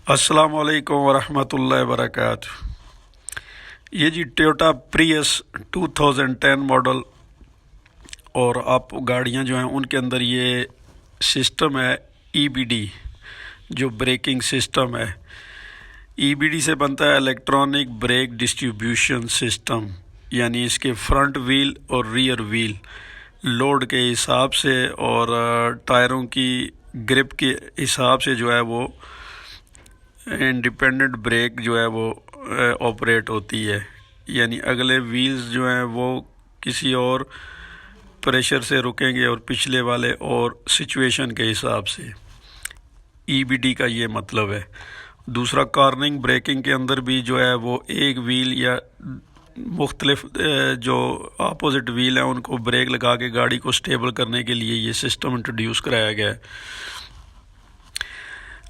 अस्सलाम वालेकुम वरहमतुल्लाहि वबरकातुहू। ये जी टोयोटा प्रियस 2010 मॉडल और आप गाड़ियां जो हैं उनके अंदर ये सिस्टम है ईबीडी, जो ब्रेकिंग सिस्टम है। ईबीडी से बनता है इलेक्ट्रॉनिक ब्रेक डिस्ट्रीब्यूशन सिस्टम, यानी इसके फ्रंट व्हील और रियर व्हील लोड के हिसाब से और टायरों की ग्रिप के हिसाब से जो है वो इंडिपेंडेंट ब्रेक जो है वो ऑपरेट होती है। यानी अगले व्हील्स जो हैं वो किसी और प्रेशर से रुकेंगे और पिछले वाले और सिचुएशन के हिसाब से। ईबीडी का ये मतलब है। दूसरा, कॉर्निंग ब्रेकिंग के अंदर भी जो है वो एक व्हील या मुख्तलिफ जो अपोजिट व्हील हैं उनको ब्रेक लगा के गाड़ी को स्टेबल करने के लिए ये सिस्टम इंट्रोड्यूस कराया गया है।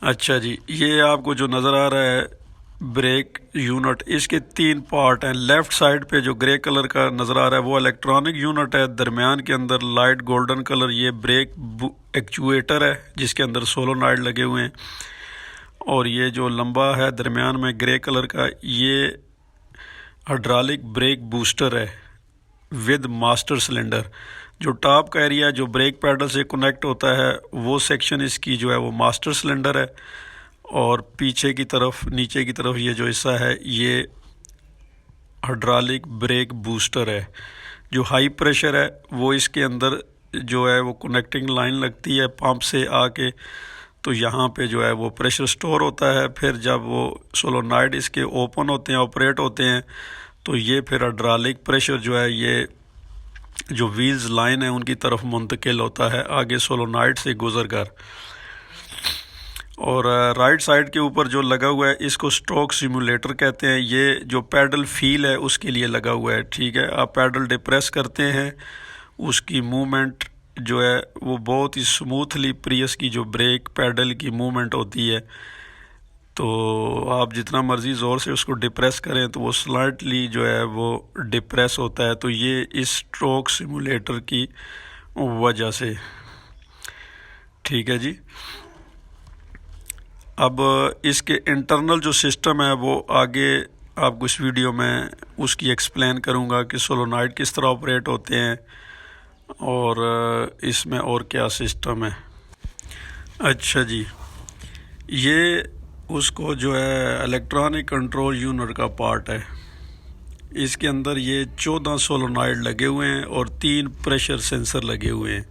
अच्छा जी, ये आपको जो नज़र आ रहा है ब्रेक यूनिट, इसके 3 पार्ट हैं। लेफ़्ट साइड पे जो ग्रे कलर का नज़र आ रहा है वो इलेक्ट्रॉनिक यूनिट है। दरमियान के अंदर लाइट गोल्डन कलर ये ब्रेक एक्चुएटर है जिसके अंदर सोलोनॉइड लगे हुए हैं। और ये जो लंबा है दरमियान में ग्रे कलर का, ये हाइड्रोलिक ब्रेक बूस्टर है विद मास्टर सिलेंडर। जो टॉप का एरिया जो ब्रेक पैडल से कनेक्ट होता है वो सेक्शन इसकी जो है वो मास्टर सिलेंडर है, और पीछे की तरफ नीचे की तरफ ये जो हिस्सा है ये हाइड्रोलिक ब्रेक बूस्टर है। जो हाई प्रेशर है वो इसके अंदर जो है वो कनेक्टिंग लाइन लगती है पंप से आके, तो यहाँ पे जो है वो प्रेशर स्टोर होता है। फिर जब वो सोलोनॉइड इसके ओपन होते हैं, ऑपरेट होते हैं, तो ये फिर हाइड्रोलिक प्रेशर जो है ये जो व्हील्स लाइन है उनकी तरफ मुंतकिल होता है आगे सोलोनॉइड से गुजर कर। और राइट साइड के ऊपर जो लगा हुआ है इसको स्ट्रोक सिमुलेटर कहते हैं। ये जो पैडल फील है उसके लिए लगा हुआ है। ठीक है, आप पैडल डिप्रेस करते हैं, उसकी मूवमेंट जो है वो बहुत ही स्मूथली प्रियस की जो ब्रेक पैडल की मूवमेंट होती है, तो आप जितना मर्ज़ी ज़ोर से उसको डिप्रेस करें तो वो स्लाइटली जो है वो डिप्रेस होता है। तो ये इस स्ट्रोक सिमुलेटर की वजह से। ठीक है जी, अब इसके इंटरनल जो सिस्टम है वो आगे आपको इस वीडियो में उसकी एक्सप्लेन करूँगा कि सोलोनॉइड किस तरह ऑपरेट होते हैं और इसमें और क्या सिस्टम है। अच्छा जी, ये उसको जो है इलेक्ट्रॉनिक कंट्रोल यूनिट का पार्ट है। इसके अंदर ये 14 सोलोनॉइड लगे हुए हैं और 3 प्रेशर सेंसर लगे हुए हैं।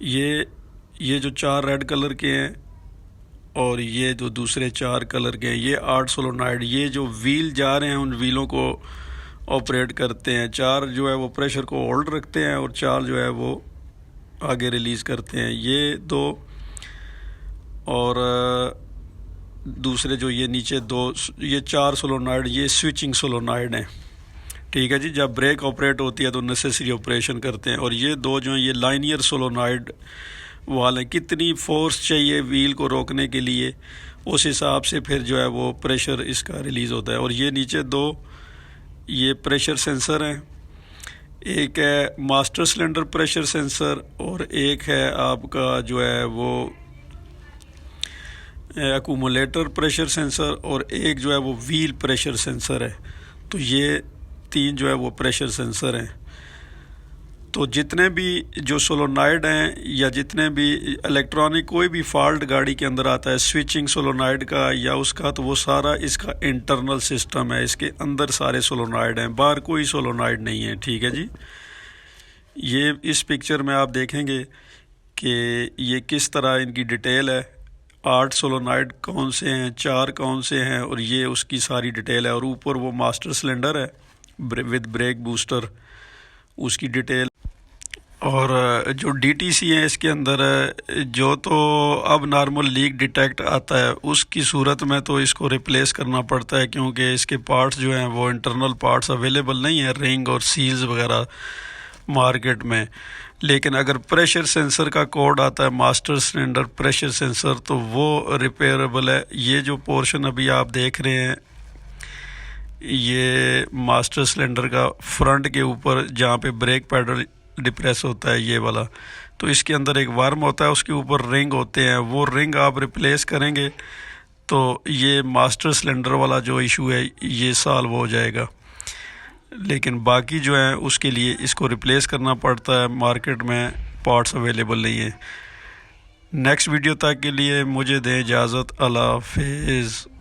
ये जो 4 रेड कलर के हैं और ये जो दूसरे 4 कलर के हैं, ये 8 सोलोनॉइड। ये जो व्हील जा रहे हैं उन व्हीलों को ऑपरेट करते हैं। 4 जो है वो प्रेशर को होल्ड रखते हैं और 4 जो है वो आगे रिलीज़ करते हैं। ये 2 और दूसरे जो ये नीचे 2, ये 4 सोलोनॉइड ये स्विचिंग सोलोनॉइड हैं। ठीक है जी, जब ब्रेक ऑपरेट होती है तो नेसेसरी ऑपरेशन करते हैं। और ये 2 जो हैं ये लाइनियर सोलोनॉइड वाले, कितनी फोर्स चाहिए व्हील को रोकने के लिए उस हिसाब से फिर जो है वो प्रेशर इसका रिलीज़ होता है। और ये नीचे 2 ये प्रेशर सेंसर हैं, एक है मास्टर सिलेंडर प्रेशर सेंसर और एक है आपका जो है वो एक्यूमुलेटर प्रेशर सेंसर, और एक जो है वो व्हील प्रेशर सेंसर है। तो ये 3 जो है वो प्रेशर सेंसर हैं। तो जितने भी जो सोलोनॉइड हैं या जितने भी इलेक्ट्रॉनिक कोई भी फॉल्ट गाड़ी के अंदर आता है स्विचिंग सोलोनॉइड का या उसका, तो वो सारा इसका इंटरनल सिस्टम है। इसके अंदर सारे सोलोनॉइड हैं, बाहर कोई सोलोनॉइड नहीं है। ठीक है जी, ये इस पिक्चर में आप देखेंगे कि ये किस तरह इनकी डिटेल है। 8 सोलोनॉइड कौन से हैं, 4 कौन से हैं, और ये उसकी सारी डिटेल है। और ऊपर वो मास्टर सिलेंडर है विद ब्रेक बूस्टर, उसकी डिटेल। और जो डीटीसी है इसके अंदर जो तो अब नॉर्मल लीक डिटेक्ट आता है उसकी सूरत में तो इसको रिप्लेस करना पड़ता है, क्योंकि इसके पार्ट्स जो हैं वो इंटरनल पार्ट्स अवेलेबल नहीं है, रिंग और सील्स वगैरह मार्केट में। लेकिन अगर प्रेशर सेंसर का कोड आता है मास्टर सिलेंडर प्रेशर सेंसर, तो वो रिपेयरेबल है। ये जो पोर्शन अभी आप देख रहे हैं ये मास्टर सिलेंडर का फ्रंट के ऊपर जहाँ पे ब्रेक पैडल डिप्रेस होता है ये वाला, तो इसके अंदर एक वर्म होता है, उसके ऊपर रिंग होते हैं। वो रिंग आप रिप्लेस करेंगे तो ये मास्टर सिलेंडर वाला जो इशू है ये सॉल्व हो जाएगा। लेकिन बाकी जो है उसके लिए इसको रिप्लेस करना पड़ता है, मार्केट में पार्ट्स अवेलेबल नहीं है। नेक्स्ट वीडियो तक के लिए मुझे दें इजाज़त। अल्लाह हाफिज़।